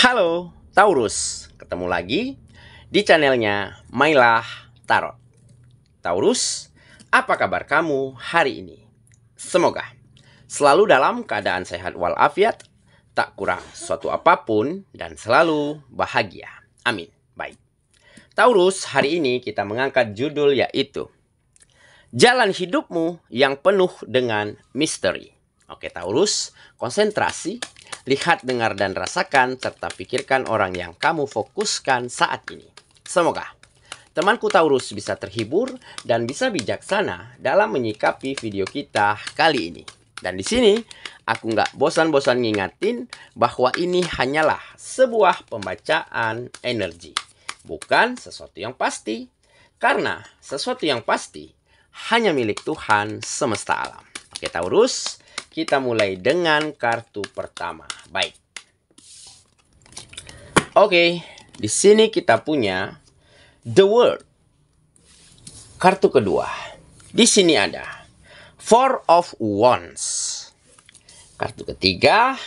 Halo Taurus, ketemu lagi di channelnya Mailah Tarot. Taurus, apa kabar kamu hari ini? Semoga selalu dalam keadaan sehat walafiat, tak kurang suatu apapun, dan selalu bahagia. Amin. Baik, Taurus, hari ini kita mengangkat judul yaitu Jalan Hidupmu yang Penuh dengan Misteri. Oke Taurus, konsentrasi, lihat, dengar, dan rasakan, serta pikirkan orang yang kamu fokuskan saat ini. Semoga temanku Taurus bisa terhibur dan bisa bijaksana dalam menyikapi video kita kali ini. Dan di sini aku nggak bosan-bosan ngingatin bahwa ini hanyalah sebuah pembacaan energi, bukan sesuatu yang pasti. Karena sesuatu yang pasti hanya milik Tuhan semesta alam. Oke Taurus, kita mulai dengan kartu pertama. Baik. Oke, di sini kita punya The World. Kartu kedua. Di sini ada Four of Wands. Kartu ketiga.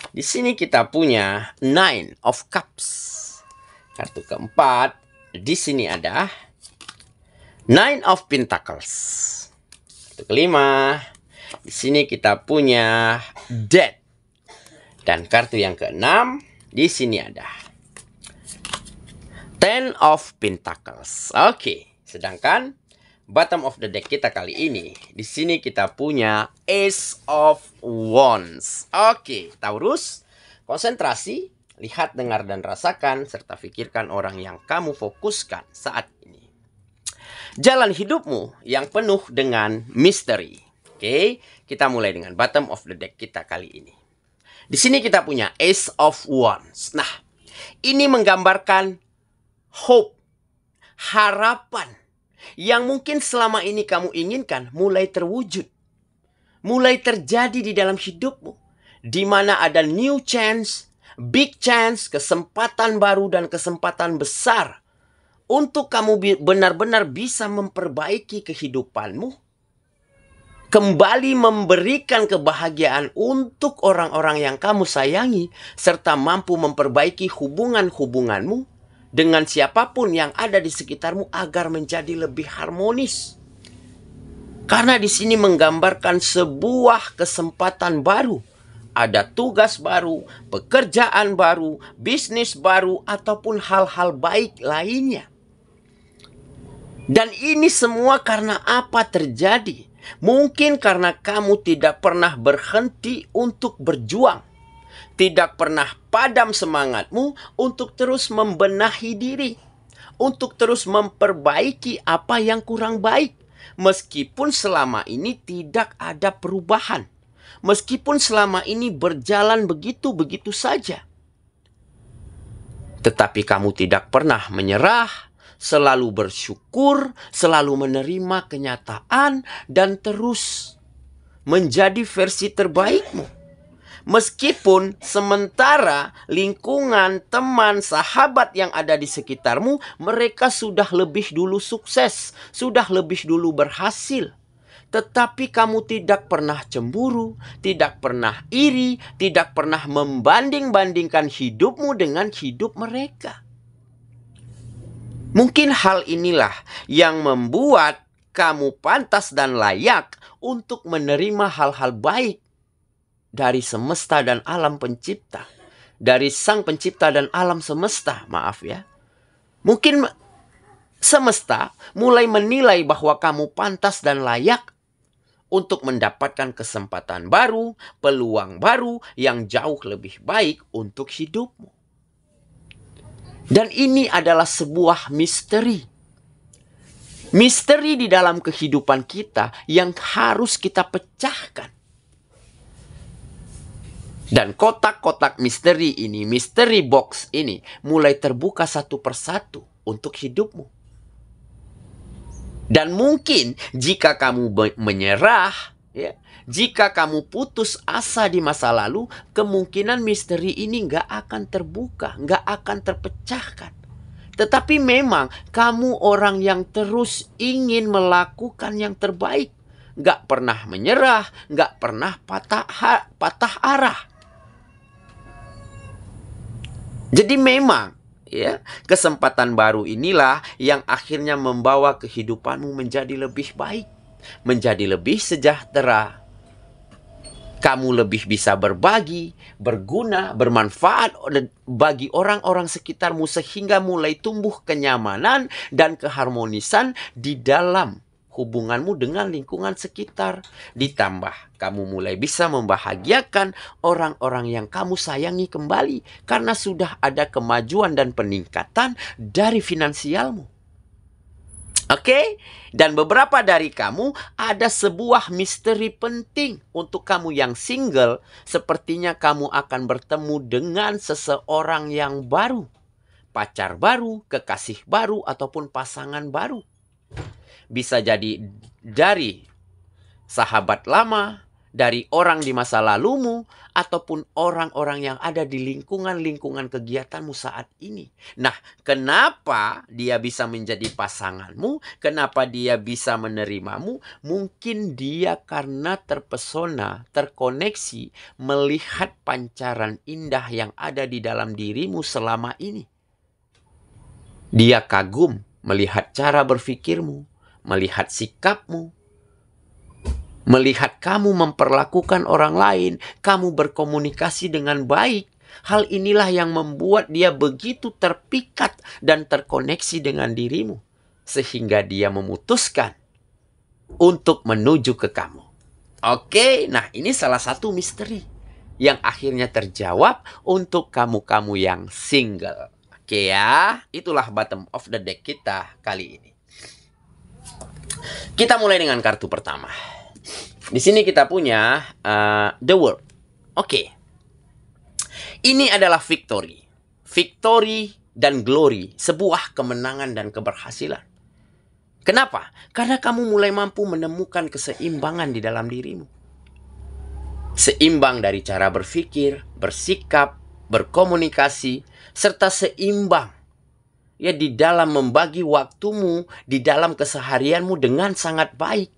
Di sini kita punya Nine of Cups. Kartu keempat. Di sini ada Nine of Pentacles. Kartu kelima. Di sini kita punya Death. Dan kartu yang keenam, di sini ada Ten of Pentacles. Oke, sedangkan bottom of the deck kita kali ini, di sini kita punya Ace of Wands. Oke, Taurus, konsentrasi, lihat, dengar, dan rasakan, serta pikirkan orang yang kamu fokuskan saat ini. Jalan hidupmu yang penuh dengan misteri. Oke, kita mulai dengan bottom of the deck kita kali ini. Di sini kita punya Ace of Wands. Nah, ini menggambarkan hope, harapan yang mungkin selama ini kamu inginkan mulai terwujud, mulai terjadi di dalam hidupmu, di mana ada new chance, big chance, kesempatan baru dan kesempatan besar untuk kamu benar-benar bisa memperbaiki kehidupanmu, kembali memberikan kebahagiaan untuk orang-orang yang kamu sayangi, serta mampu memperbaiki hubungan-hubunganmu dengan siapapun yang ada di sekitarmu agar menjadi lebih harmonis. Karena di sini menggambarkan sebuah kesempatan baru. Ada tugas baru, pekerjaan baru, bisnis baru, ataupun hal-hal baik lainnya. Dan ini semua karena apa terjadi? Mungkin karena kamu tidak pernah berhenti untuk berjuang. Tidak pernah padam semangatmu untuk terus membenahi diri. Untuk terus memperbaiki apa yang kurang baik. Meskipun selama ini tidak ada perubahan. Meskipun selama ini berjalan begitu-begitu saja. Tetapi kamu tidak pernah menyerah. Selalu bersyukur, selalu menerima kenyataan, dan terus menjadi versi terbaikmu. Meskipun sementara lingkungan, teman, sahabat yang ada di sekitarmu, mereka sudah lebih dulu sukses, sudah lebih dulu berhasil. Tetapi kamu tidak pernah cemburu, tidak pernah iri, tidak pernah membanding-bandingkan hidupmu dengan hidup mereka. Mungkin hal inilah yang membuat kamu pantas dan layak untuk menerima hal-hal baik dari semesta dan alam pencipta. Dari sang pencipta dan alam semesta, maaf ya. Mungkin semesta mulai menilai bahwa kamu pantas dan layak untuk mendapatkan kesempatan baru, peluang baru yang jauh lebih baik untuk hidupmu. Dan ini adalah sebuah misteri. Misteri di dalam kehidupan kita yang harus kita pecahkan. Dan kotak-kotak misteri ini, misteri box ini, mulai terbuka satu persatu untuk hidupmu. Dan mungkin jika kamu menyerah, ya, jika kamu putus asa di masa lalu, kemungkinan misteri ini nggak akan terbuka, nggak akan terpecahkan. Tetapi memang kamu orang yang terus ingin melakukan yang terbaik. Nggak pernah menyerah, nggak pernah patah arah. Jadi memang ya, kesempatan baru inilah yang akhirnya membawa kehidupanmu menjadi lebih baik, menjadi lebih sejahtera. Kamu lebih bisa berbagi, berguna, bermanfaat bagi orang-orang sekitarmu sehingga mulai tumbuh kenyamanan dan keharmonisan di dalam hubunganmu dengan lingkungan sekitar. Ditambah kamu mulai bisa membahagiakan orang-orang yang kamu sayangi kembali karena sudah ada kemajuan dan peningkatan dari finansialmu. Oke, dan beberapa dari kamu ada sebuah misteri penting untuk kamu yang single. Sepertinya kamu akan bertemu dengan seseorang yang baru, pacar baru, kekasih baru, ataupun pasangan baru. Bisa jadi dari sahabat lama, dari orang di masa lalumu, ataupun orang-orang yang ada di lingkungan kegiatanmu saat ini. Nah, kenapa dia bisa menjadi pasanganmu? Kenapa dia bisa menerimamu? Mungkin dia karena terpesona, terkoneksi, melihat pancaran indah yang ada di dalam dirimu selama ini. Dia kagum melihat cara berpikirmu, melihat sikapmu, melihat kamu memperlakukan orang lain, kamu berkomunikasi dengan baik. Hal inilah yang membuat dia begitu terpikat dan terkoneksi dengan dirimu. Sehingga dia memutuskan untuk menuju ke kamu. Oke, nah ini salah satu misteri yang akhirnya terjawab untuk kamu-kamu yang single. Oke ya, itulah bottom of the deck kita kali ini. Kita mulai dengan kartu pertama. Di sini kita punya The World. Oke. Ini adalah victory. Victory dan glory. Sebuah kemenangan dan keberhasilan. Kenapa? Karena kamu mulai mampu menemukan keseimbangan di dalam dirimu. Seimbang dari cara berpikir, bersikap, berkomunikasi, serta seimbang ya di dalam membagi waktumu di dalam keseharianmu dengan sangat baik.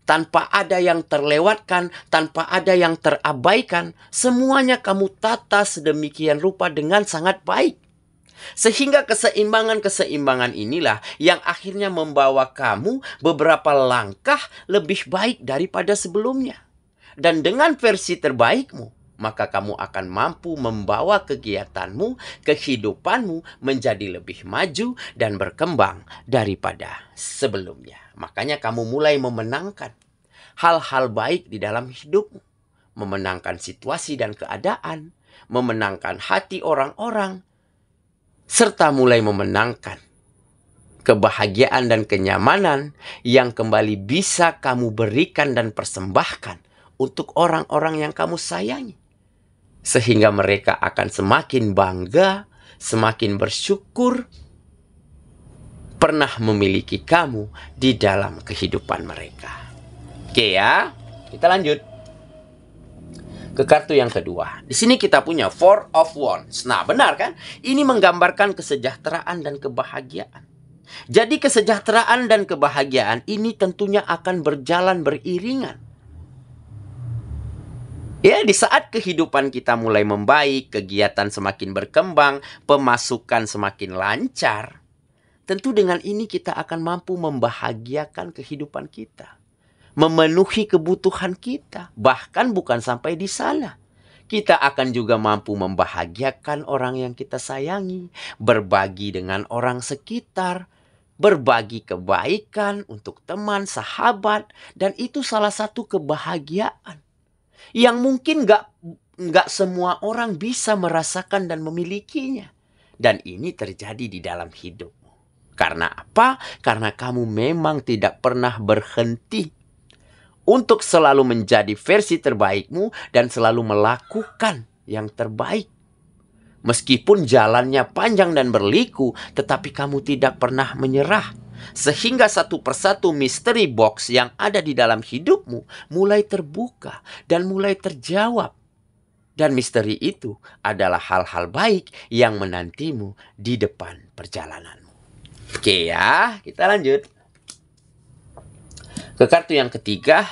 Tanpa ada yang terlewatkan, tanpa ada yang terabaikan, semuanya kamu tata sedemikian rupa dengan sangat baik. Sehingga keseimbangan inilah yang akhirnya membawa kamu beberapa langkah lebih baik daripada sebelumnya. Dan dengan versi terbaikmu, maka kamu akan mampu membawa kegiatanmu, kehidupanmu menjadi lebih maju dan berkembang daripada sebelumnya. Makanya kamu mulai memenangkan hal-hal baik di dalam hidupmu. Memenangkan situasi dan keadaan, memenangkan hati orang-orang, serta mulai memenangkan kebahagiaan dan kenyamanan yang kembali bisa kamu berikan dan persembahkan untuk orang-orang yang kamu sayangi. Sehingga mereka akan semakin bangga, semakin bersyukur pernah memiliki kamu di dalam kehidupan mereka. Oke ya, kita lanjut ke kartu yang kedua. Di sini kita punya Four of Wands. Nah, benar kan? Ini menggambarkan kesejahteraan dan kebahagiaan. Jadi kesejahteraan dan kebahagiaan ini tentunya akan berjalan beriringan. Ya, di saat kehidupan kita mulai membaik, kegiatan semakin berkembang, pemasukan semakin lancar, tentu dengan ini kita akan mampu membahagiakan kehidupan kita. Memenuhi kebutuhan kita. Bahkan bukan sampai di sana. Kita akan juga mampu membahagiakan orang yang kita sayangi. Berbagi dengan orang sekitar. Berbagi kebaikan untuk teman, sahabat. Dan itu salah satu kebahagiaan. Yang mungkin gak semua orang bisa merasakan dan memilikinya. Dan ini terjadi di dalam hidupmu. Karena apa? Karena kamu memang tidak pernah berhenti untuk selalu menjadi versi terbaikmu dan selalu melakukan yang terbaik. Meskipun jalannya panjang dan berliku, tetapi kamu tidak pernah menyerah. Sehingga satu persatu misteri box yang ada di dalam hidupmu mulai terbuka dan mulai terjawab. Dan misteri itu adalah hal-hal baik yang menantimu di depan perjalananmu. Oke ya, kita lanjut. Ke kartu yang ketiga,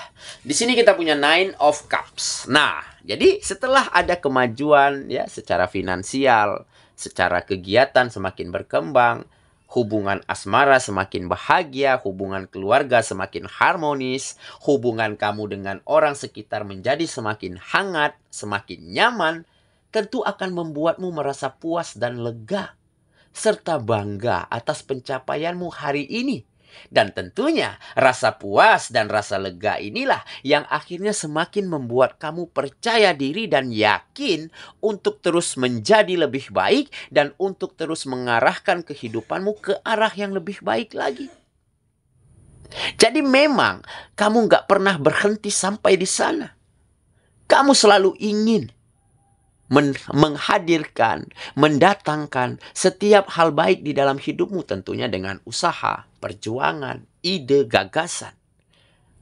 di sini kita punya Nine of Cups. Nah, jadi setelah ada kemajuan ya secara finansial, secara kegiatan semakin berkembang, hubungan asmara semakin bahagia, hubungan keluarga semakin harmonis, hubungan kamu dengan orang sekitar menjadi semakin hangat, semakin nyaman, tentu akan membuatmu merasa puas dan lega, serta bangga atas pencapaianmu hari ini. Dan tentunya rasa puas dan rasa lega inilah yang akhirnya semakin membuat kamu percaya diri dan yakin untuk terus menjadi lebih baik dan untuk terus mengarahkan kehidupanmu ke arah yang lebih baik lagi. Jadi memang kamu nggak pernah berhenti sampai di sana. Kamu selalu ingin menghadirkan, mendatangkan setiap hal baik di dalam hidupmu, tentunya dengan usaha, perjuangan, ide, gagasan.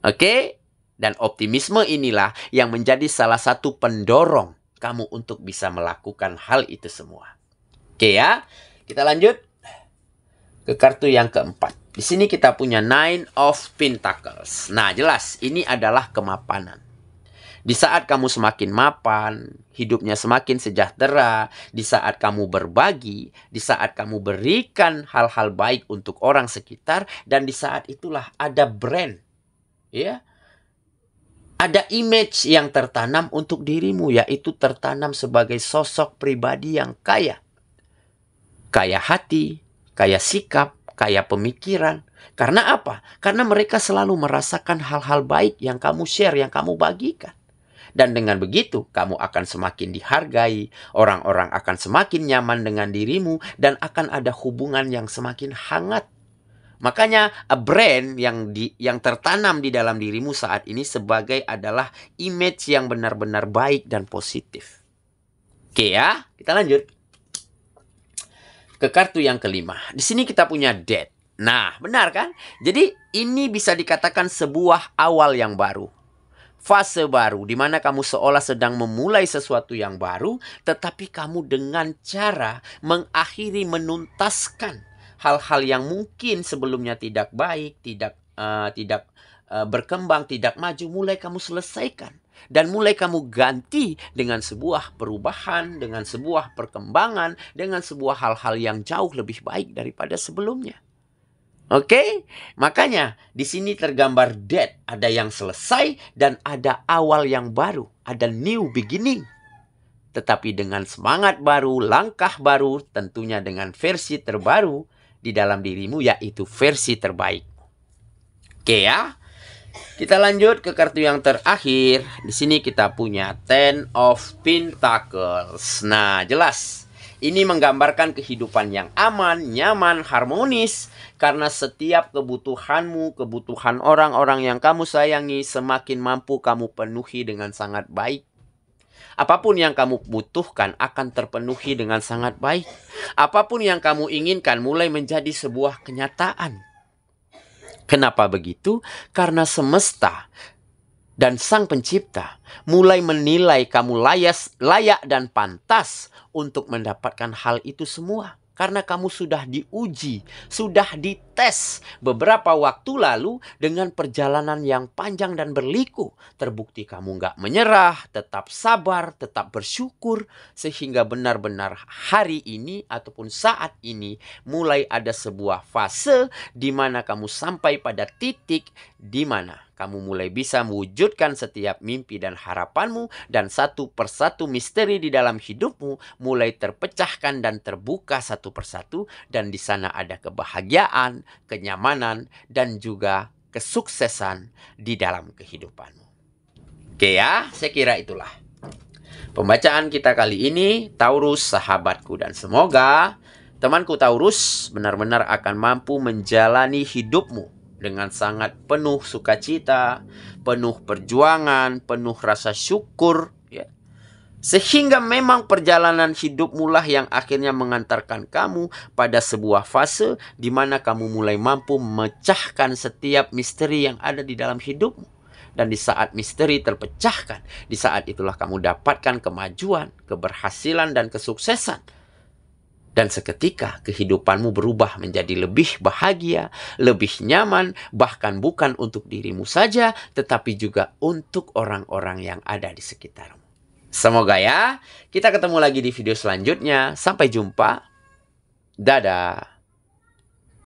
Oke? Dan optimisme inilah yang menjadi salah satu pendorong kamu untuk bisa melakukan hal itu semua. Oke ya? Kita lanjut ke kartu yang keempat. Di sini kita punya Nine of Pentacles. Nah, jelas ini adalah kemapanan. Di saat kamu semakin mapan, hidupnya semakin sejahtera, di saat kamu berbagi, di saat kamu berikan hal-hal baik untuk orang sekitar, dan di saat itulah ada brand, ya, ada image yang tertanam untuk dirimu, yaitu tertanam sebagai sosok pribadi yang kaya. Kaya hati, kaya sikap, kaya pemikiran. Karena apa? Karena mereka selalu merasakan hal-hal baik yang kamu share, yang kamu bagikan. Dan dengan begitu, kamu akan semakin dihargai, orang-orang akan semakin nyaman dengan dirimu, dan akan ada hubungan yang semakin hangat. Makanya, brand yang tertanam di dalam dirimu saat ini sebagai adalah image yang benar-benar baik dan positif. Oke ya, kita lanjut ke kartu yang kelima. Di sini kita punya Death. Nah, benar kan? Jadi, ini bisa dikatakan sebuah awal yang baru. Fase baru, di mana kamu seolah sedang memulai sesuatu yang baru, tetapi kamu dengan cara mengakhiri, menuntaskan hal-hal yang mungkin sebelumnya tidak baik, tidak berkembang, tidak maju, mulai kamu selesaikan. Dan mulai kamu ganti dengan sebuah perubahan, dengan sebuah perkembangan, dengan sebuah hal-hal yang jauh lebih baik daripada sebelumnya. Oke, makanya di sini tergambar death, ada yang selesai dan ada awal yang baru, ada new beginning. Tetapi dengan semangat baru, langkah baru, tentunya dengan versi terbaru di dalam dirimu, yaitu versi terbaik. Oke ya, kita lanjut ke kartu yang terakhir. Di sini kita punya Ten of Pentacles. Nah, jelas. Ini menggambarkan kehidupan yang aman, nyaman, harmonis. Karena setiap kebutuhanmu, kebutuhan orang-orang yang kamu sayangi, semakin mampu kamu penuhi dengan sangat baik. Apapun yang kamu butuhkan akan terpenuhi dengan sangat baik. Apapun yang kamu inginkan mulai menjadi sebuah kenyataan. Kenapa begitu? Karena semesta dan Sang Pencipta mulai menilai kamu layak dan pantas untuk mendapatkan hal itu semua. Karena kamu sudah diuji, sudah dites beberapa waktu lalu dengan perjalanan yang panjang dan berliku. Terbukti kamu nggak menyerah, tetap sabar, tetap bersyukur. Sehingga benar-benar hari ini ataupun saat ini mulai ada sebuah fase di mana kamu sampai pada titik di mana kamu mulai bisa mewujudkan setiap mimpi dan harapanmu, dan satu persatu misteri di dalam hidupmu mulai terpecahkan dan terbuka satu persatu, dan di sana ada kebahagiaan, kenyamanan, dan juga kesuksesan di dalam kehidupanmu. Oke ya, saya kira itulah pembacaan kita kali ini, Taurus sahabatku, dan semoga temanku Taurus benar-benar akan mampu menjalani hidupmu dengan sangat penuh sukacita, penuh perjuangan, penuh rasa syukur, ya. Sehingga memang perjalanan hidupmu lah yang akhirnya mengantarkan kamu pada sebuah fase di mana kamu mulai mampu memecahkan setiap misteri yang ada di dalam hidupmu. Dan di saat misteri terpecahkan, di saat itulah kamu dapatkan kemajuan, keberhasilan, dan kesuksesan. Dan seketika kehidupanmu berubah menjadi lebih bahagia, lebih nyaman, bahkan bukan untuk dirimu saja, tetapi juga untuk orang-orang yang ada di sekitarmu. Semoga ya, kita ketemu lagi di video selanjutnya. Sampai jumpa. Dadah.